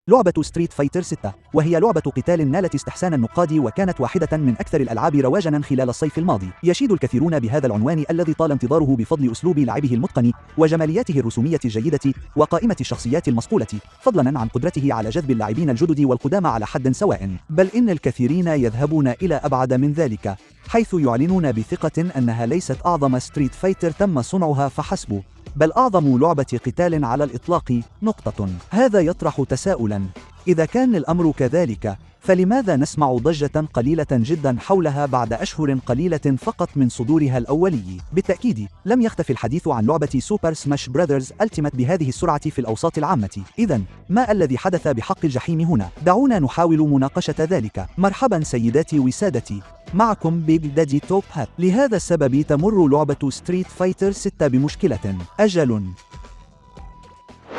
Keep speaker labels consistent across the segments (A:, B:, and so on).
A: لعبة ستريت فايتر 6، وهي لعبة قتال نالت استحسان النقاد وكانت واحدة من أكثر الألعاب رواجاً خلال الصيف الماضي. يشيد الكثيرون بهذا العنوان الذي طال انتظاره بفضل أسلوب لعبه المتقن وجمالياته الرسومية الجيدة وقائمة الشخصيات المصقولة، فضلاً عن قدرته على جذب اللاعبين الجدد والقدامى على حد سواء. بل إن الكثيرين يذهبون إلى أبعد من ذلك، حيث يعلنون بثقة أنها ليست أعظم ستريت فايتر تم صنعها فحسب، بل أعظم لعبة قتال على الإطلاق. هذا يطرح تساؤلاً: إذا كان الأمر كذلك، فلماذا نسمع ضجة قليلة جدا حولها بعد أشهر قليلة فقط من صدورها الأولي؟ بالتأكيد لم يختفي الحديث عن لعبة سوبر سماش براذرز ألتيمت بهذه السرعة في الأوساط العامة. إذن ما الذي حدث بحق الجحيم هنا؟ دعونا نحاول مناقشة ذلك. مرحبا سيداتي وسادتي، معكم بيج دادي توب هات. لهذا السبب تمر لعبة ستريت فايتر 6 بمشكلة أجل.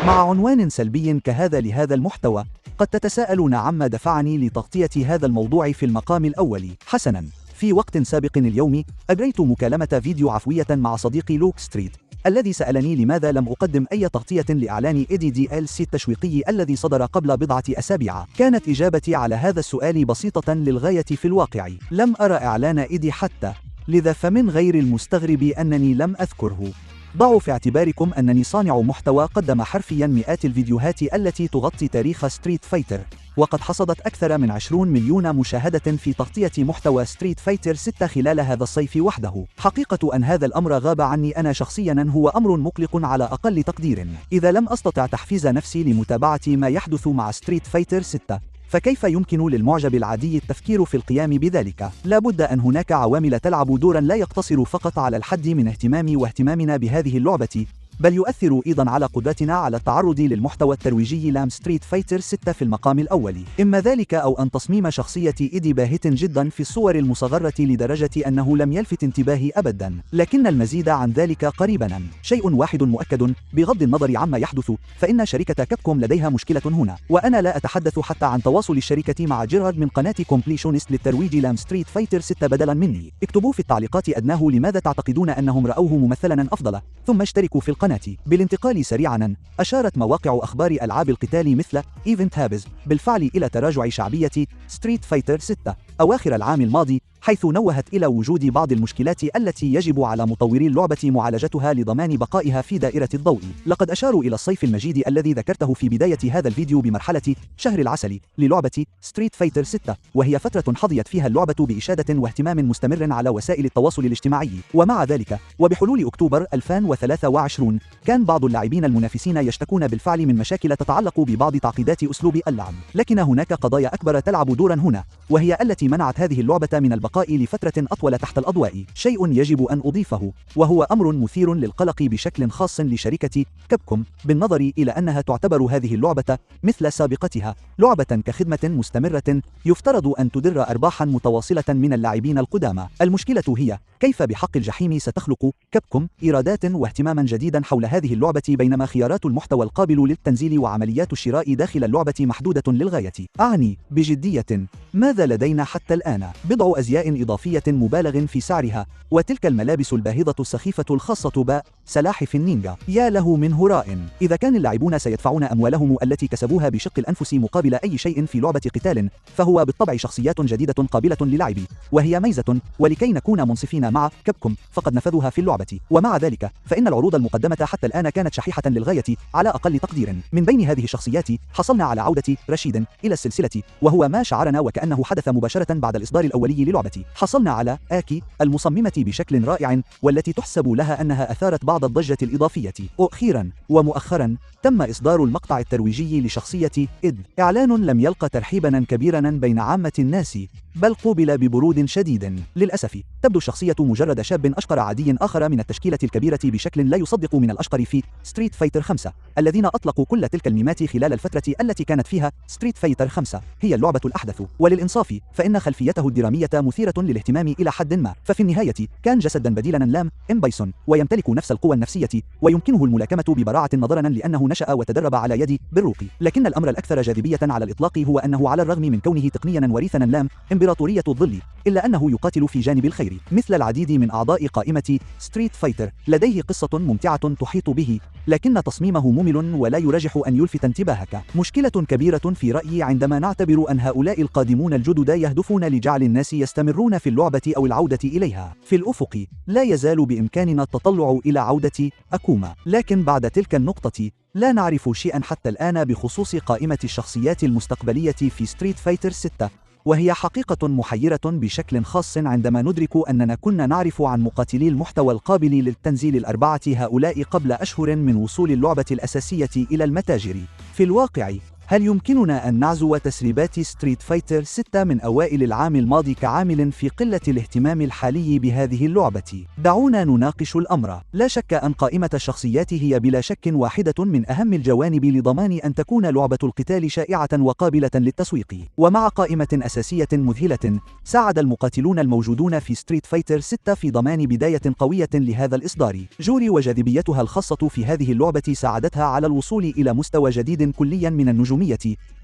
A: مع عنوان سلبي كهذا لهذا المحتوى، قد تتساءلون عما دفعني لتغطية هذا الموضوع في المقام الأول. حسناً، في وقت سابق اليوم أجريت مكالمة فيديو عفوية مع صديقي لوك ستريت، الذي سألني لماذا لم أقدم أي تغطية لإعلان DLC التشويقي الذي صدر قبل بضعة أسابيع. كانت إجابتي على هذا السؤال بسيطة للغاية في الواقع: لم أرى إعلان إيدي حتى، لذا فمن غير المستغرب أنني لم أذكره. ضعوا في اعتباركم أنني صانع محتوى قدم حرفيا مئات الفيديوهات التي تغطي تاريخ ستريت فايتر، وقد حصدت أكثر من 20 مليون مشاهدة في تغطية محتوى ستريت فايتر 6 خلال هذا الصيف وحده. حقيقة أن هذا الأمر غاب عني أنا شخصيا هو أمر مقلق على أقل تقدير. إذا لم أستطع تحفيز نفسي لمتابعة ما يحدث مع ستريت فايتر 6، فكيف يمكن للمعجب العادي التفكير في القيام بذلك؟ لا بد أن هناك عوامل تلعب دورا لا يقتصر فقط على الحد من اهتمامي واهتمامنا بهذه اللعبة، بل يؤثر أيضا على قدرتنا على التعرض للمحتوى الترويجي لام ستريت فايتر 6 في المقام الأول. إما ذلك أو أن تصميم شخصية إيدي باهت جدا في الصور المصغرة لدرجة أنه لم يلفت انتباهي أبدا، لكن المزيد عن ذلك قريبا. شيء واحد مؤكد بغض النظر عما يحدث، فإن شركة كابكوم لديها مشكلة هنا، وأنا لا أتحدث حتى عن تواصل الشركة مع جيرارد من قناة كومبليشونست للترويج لام ستريت فايتر 6 بدلا مني. اكتبوا في التعليقات أدناه لماذا تعتقدون أنهم رأوه ممثلا أفضل، ثم اشتركوا في القناة. بالانتقال سريعا، أشارت مواقع أخبار ألعاب القتال مثل إيفنت هابز بالفعل إلى تراجع شعبية ستريت فايتر 6 أواخر العام الماضي، حيث نوهت إلى وجود بعض المشكلات التي يجب على مطوري اللعبة معالجتها لضمان بقائها في دائرة الضوء. لقد أشاروا إلى الصيف المجيد الذي ذكرته في بداية هذا الفيديو بمرحلة شهر العسل للعبة ستريت فايتر 6، وهي فترة حظيت فيها اللعبة بإشادة واهتمام مستمر على وسائل التواصل الاجتماعي. ومع ذلك، وبحلول أكتوبر 2023، كان بعض اللاعبين المنافسين يشتكون بالفعل من مشاكل تتعلق ببعض تعقيدات أسلوب اللعب. لكن هناك قضايا أكبر تلعب دورا هنا، وهي التي منعت هذه اللعبة من البقاء لفترة أطول تحت الأضواء. شيء يجب أن أضيفه، وهو أمر مثير للقلق بشكل خاص لشركة كابكوم، بالنظر إلى أنها تعتبر هذه اللعبة مثل سابقتها لعبة كخدمة مستمرة يفترض أن تدر أرباحا متواصلة من اللاعبين القدامى. المشكلة هي كيف بحق الجحيم ستخلق كابكوم إيرادات واهتماما جديدا حول هذه اللعبة، بينما خيارات المحتوى القابل للتنزيل وعمليات الشراء داخل اللعبة محدودة للغاية. أعني بجدية، ماذا لدينا حتى الآن؟ بضع أزياء إضافية مبالغ في سعرها، وتلك الملابس الباهظة السخيفة الخاصة بسلاحف النينجا. يا له من هراء! إذا كان اللاعبون سيدفعون أموالهم التي كسبوها بشق الأنفس مقابل أي شيء في لعبة قتال، فهو بالطبع شخصيات جديدة قابلة للعب، وهي ميزة، ولكي نكون منصفين مع كابكوم فقد نفذوها في اللعبة. ومع ذلك فإن العروض المقدمة حتى الآن كانت شحيحة للغاية على أقل تقدير. من بين هذه الشخصيات حصلنا على عودة رشيد إلى السلسلة، وهو ما شعرنا وكأنه حدث مباشرة بعد الإصدار الأولي للعبة. حصلنا على آكي المصممة بشكل رائع، والتي تحسب لها أنها أثارت بعض الضجة الإضافية. أخيرا ومؤخرا تم إصدار المقطع الترويجي لشخصية إد، إعلان لم يلقى ترحيبا كبيرا بين عامة الناس، بل قوبل ببرود شديد. للأسف تبدو الشخصية مجرد شاب أشقر عادي آخر من التشكيلة الكبيرة بشكل لا يصدق من الأشقر في ستريت فايتر 5، الذين أطلقوا كل تلك الميمات خلال الفترة التي كانت فيها ستريت فايتر 5 هي اللعبة الأحدث. وللإنصاف الإنصاف فإن خلفيته الدرامية مثيرة للاهتمام إلى حد ما، ففي النهاية كان جسدا بديلا لام إم بايسون، ويمتلك نفس القوى النفسية ويمكنه الملاكمة ببراعة نظرا لأنه نشأ وتدرب على يد بروقي. لكن الأمر الأكثر جاذبية على الإطلاق هو أنه على الرغم من كونه تقنيا وريثا لام إمبراطورية الظل، إلا أنه يقاتل في جانب الخير. مثل العديد من أعضاء قائمة ستريت فايتر لديه قصة ممتعة تحيط به، لكن تصميمه ممل ولا يرجح أن يلفت انتباهك. مشكلة كبيرة في رأيي عندما نعتبر أن هؤلاء القادمون الجدد يهدفون لجعل الناس يستمرون في اللعبة أو العودة إليها. في الأفق لا يزال بإمكاننا التطلع إلى عودة أكوما، لكن بعد تلك النقطة لا نعرف شيئا حتى الآن بخصوص قائمة الشخصيات المستقبلية في ستريت فايتر 6، وهي حقيقة محيرة بشكل خاص عندما ندرك أننا كنا نعرف عن مقاتلي المحتوى القابل للتنزيل الأربعة هؤلاء قبل أشهر من وصول اللعبة الأساسية إلى المتاجر. في الواقع هل يمكننا أن نعزو تسريبات ستريت فايتر 6 من أوائل العام الماضي كعامل في قلة الاهتمام الحالي بهذه اللعبة؟ دعونا نناقش الأمر. لا شك أن قائمة الشخصيات هي بلا شك واحدة من أهم الجوانب لضمان أن تكون لعبة القتال شائعة وقابلة للتسويق. ومع قائمة أساسية مذهلة، ساعد المقاتلون الموجودون في ستريت فايتر 6 في ضمان بداية قوية لهذا الإصدار. جوري وجاذبيتها الخاصة في هذه اللعبة ساعدتها على الوصول إلى مستوى جديد كليا من النجومية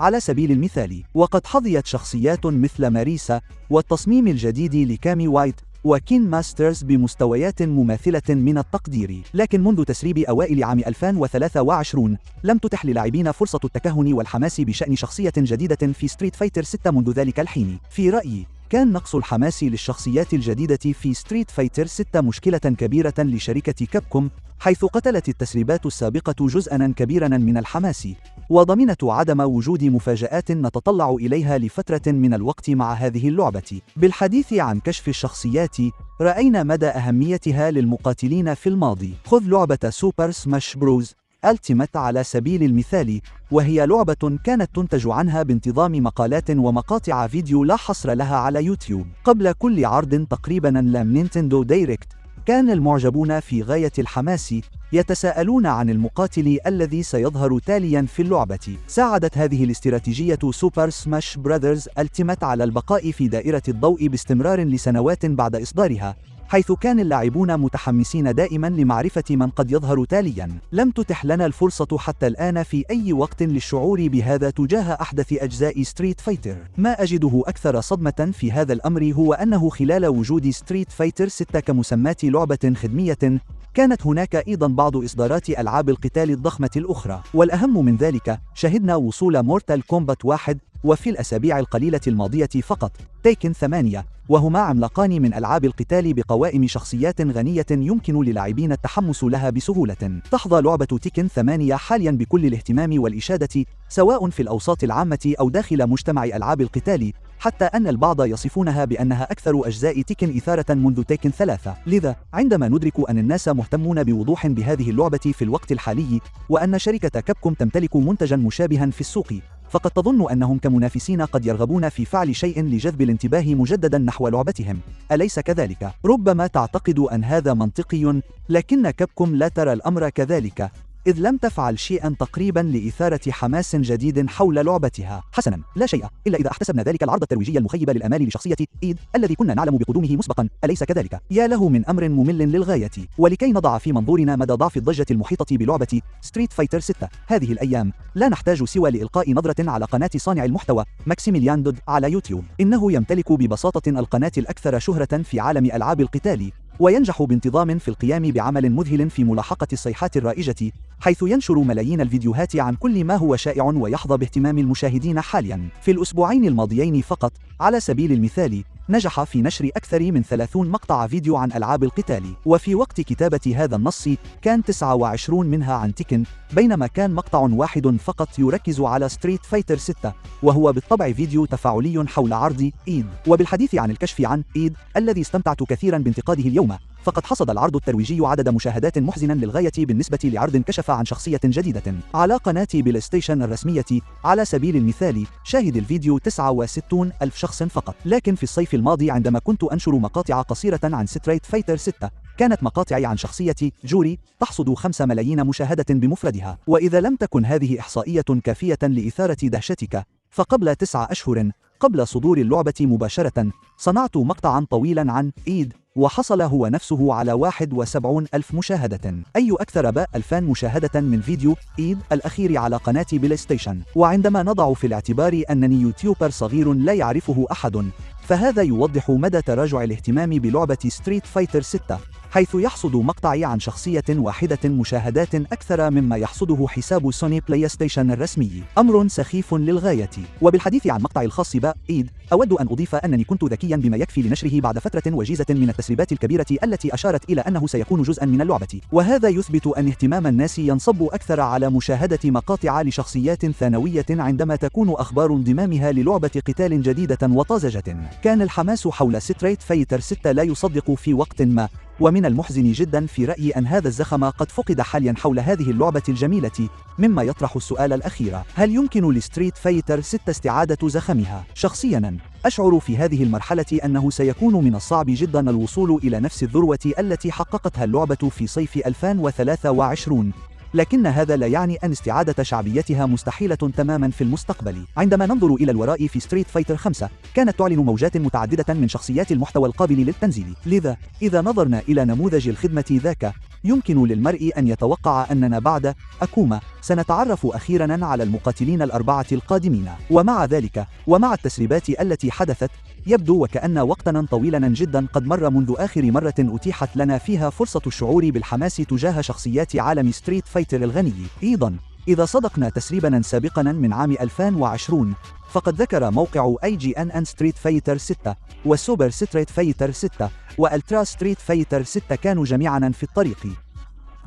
A: على سبيل المثال، وقد حظيت شخصيات مثل ماريسا والتصميم الجديد لكامي وايت وكين ماسترز بمستويات مماثلة من التقدير. لكن منذ تسريب أوائل عام 2023 لم تتح للاعبين فرصة التكهن والحماس بشأن شخصية جديدة في ستريت فايتر 6 منذ ذلك الحين. في رأيي كان نقص الحماس للشخصيات الجديدة في ستريت فايتر 6 مشكلة كبيرة لشركة كابكوم، حيث قتلت التسريبات السابقة جزءاً كبيراً من الحماس، وضمنت عدم وجود مفاجآت نتطلع إليها لفترة من الوقت مع هذه اللعبة. بالحديث عن كشف الشخصيات، رأينا مدى أهميتها للمقاتلين في الماضي. خذ لعبة سوبر سماش بروز ألتيمت على سبيل المثال، وهي لعبة كانت تنتج عنها بانتظام مقالات ومقاطع فيديو لا حصر لها على يوتيوب. قبل كل عرض تقريباً لام نينتندو دايركت، كان المعجبون في غاية الحماس يتساءلون عن المقاتل الذي سيظهر تاليا في اللعبة. ساعدت هذه الاستراتيجية سوبر سماش براذرز ألتيمت على البقاء في دائرة الضوء باستمرار لسنوات بعد إصدارها، حيث كان اللاعبون متحمسين دائما لمعرفة من قد يظهر تاليا. لم تتح لنا الفرصة حتى الآن في أي وقت للشعور بهذا تجاه أحدث أجزاء ستريت فايتر. ما أجده أكثر صدمة في هذا الأمر هو أنه خلال وجود ستريت فايتر 6 كمسماة لعبة خدمية، كانت هناك أيضا بعض إصدارات ألعاب القتال الضخمة الأخرى، والأهم من ذلك شهدنا وصول مورتال كومبات 1 وفي الأسابيع القليلة الماضية فقط تيكن 8، وهما عملاقان من ألعاب القتال بقوائم شخصيات غنية يمكن للاعبين التحمس لها بسهولة. تحظى لعبة تيكن 8 حاليا بكل الاهتمام والإشادة، سواء في الأوساط العامة أو داخل مجتمع ألعاب القتال، حتى أن البعض يصفونها بأنها أكثر أجزاء تيكن إثارة منذ تيكن 3. لذا عندما ندرك أن الناس مهتمون بوضوح بهذه اللعبة في الوقت الحالي، وأن شركة كابكوم تمتلك منتجا مشابها في السوق، فقد تظن أنهم كمنافسين قد يرغبون في فعل شيء لجذب الانتباه مجددا نحو لعبتهم، أليس كذلك؟ ربما تعتقد أن هذا منطقي، لكن كابكوم لا ترى الأمر كذلك، إذ لم تفعل شيئا تقريبا لإثارة حماس جديد حول لعبتها. حسنا، لا شيء إلا إذا احتسبنا ذلك العرض الترويجي المخيب للآمال لشخصية إيد الذي كنا نعلم بقدومه مسبقا، أليس كذلك؟ يا له من أمر ممل للغاية. ولكي نضع في منظورنا مدى ضعف الضجة المحيطة بلعبة ستريت فايتر 6 هذه الأيام، لا نحتاج سوى لإلقاء نظرة على قناة صانع المحتوى ماكسيميليان دود على يوتيوب. إنه يمتلك ببساطة القناة الأكثر شهرة في عالم ألعاب القتال، وينجح بانتظام في القيام بعمل مذهل في ملاحقة الصيحات الرائجة، حيث ينشر ملايين الفيديوهات عن كل ما هو شائع ويحظى باهتمام المشاهدين حاليا. في الأسبوعين الماضيين فقط، على سبيل المثال، نجح في نشر أكثر من 30 مقطع فيديو عن ألعاب القتال، وفي وقت كتابة هذا النص كان 29 منها عن تيكن، بينما كان مقطع واحد فقط يركز على ستريت فايتر 6، وهو بالطبع فيديو تفاعلي حول عرض إيد. وبالحديث عن الكشف عن إيد الذي استمتعت كثيرا بانتقاده اليوم، فقد حصد العرض الترويجي عدد مشاهدات محزنا للغاية بالنسبة لعرض كشف عن شخصية جديدة على قناة بلاي ستيشن الرسمية. على سبيل المثال، شاهد الفيديو 69 ألف شخص فقط. لكن في الصيف الماضي عندما كنت أنشر مقاطع قصيرة عن ستريت فايتر 6، كانت مقاطعي عن شخصية جوري تحصد 5 ملايين مشاهدة بمفردها. وإذا لم تكن هذه إحصائية كافية لإثارة دهشتك، فقبل 9 أشهر وقبل صدور اللعبة مباشرة صنعت مقطعا طويلا عن إيد، وحصل هو نفسه على 71 ألف مشاهدة، أي أكثر ب 2000 مشاهدة من فيديو إيد الأخير على قناة بلاي ستيشن. وعندما نضع في الاعتبار أنني يوتيوبر صغير لا يعرفه أحد، فهذا يوضح مدى تراجع الاهتمام بلعبة ستريت فايتر 6، حيث يحصد مقطعي عن شخصية واحدة مشاهدات أكثر مما يحصده حساب سوني بلاي ستيشن الرسمي، أمر سخيف للغاية. وبالحديث عن مقطعي الخاص بإيد، أود أن أضيف أنني كنت ذكيا بما يكفي لنشره بعد فترة وجيزة من التسريبات الكبيرة التي أشارت إلى أنه سيكون جزءا من اللعبة، وهذا يثبت أن اهتمام الناس ينصب أكثر على مشاهدة مقاطع لشخصيات ثانوية عندما تكون أخبار انضمامها للعبة قتال جديدة وطازجة. كان الحماس حول ستريت فايتر 6 لا يصدق في وقت ما، ومن المحزن جدا في رأيي أن هذا الزخم قد فقد حاليا حول هذه اللعبة الجميلة، مما يطرح السؤال الأخير: هل يمكن لستريت فايتر 6 استعادة زخمها؟ شخصيا أشعر في هذه المرحلة أنه سيكون من الصعب جدا الوصول إلى نفس الذروة التي حققتها اللعبة في صيف 2023، لكن هذا لا يعني أن استعادة شعبيتها مستحيلة تماما في المستقبل. عندما ننظر إلى الوراء في ستريت فايتر 5، كانت تعلن موجات متعددة من شخصيات المحتوى القابل للتنزيل، لذا إذا نظرنا إلى نموذج الخدمة ذاك، يمكن للمرء أن يتوقع أننا بعد أكوما سنتعرف أخيرا على المقاتلين الأربعة القادمين. ومع ذلك ومع التسريبات التي حدثت، يبدو وكأن وقتا طويلا جدا قد مر منذ آخر مرة أتيحت لنا فيها فرصة الشعور بالحماس تجاه شخصيات عالم ستريت فايتر الغني. أيضا إذا صدقنا تسريبا سابقا من عام 2020، فقد ذكر موقع IGN ستريت فايتر 6 وسوبر ستريت فايتر 6 وألترا ستريت فايتر 6 كانوا جميعا في الطريق،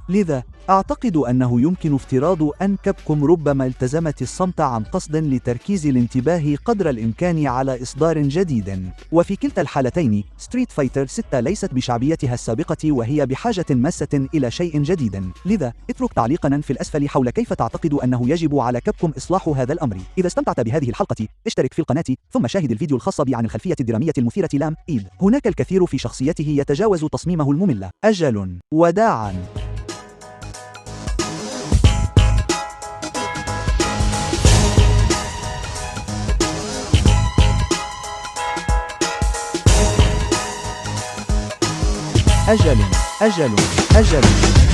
A: لذا أعتقد أنه يمكن افتراض أن كابكوم ربما التزمت الصمت عن قصد لتركيز الانتباه قدر الإمكان على إصدار جديد. وفي كلتا الحالتين ستريت فايتر 6 ليست بشعبيتها السابقة، وهي بحاجة ماسة إلى شيء جديد، لذا اترك تعليقا في الأسفل حول كيف تعتقد أنه يجب على كابكوم إصلاح هذا الأمر. إذا استمتعت بهذه الحلقة اشترك في القناة، ثم شاهد الفيديو الخاص بي عن الخلفية الدرامية المثيرة لام إيد. هناك الكثير في شخصيته يتجاوز تصميمه الممل. أجل وداعا. أجل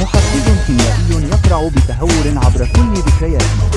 A: محفز كيميائي يقرع بتهور عبر كل ذكرياتي.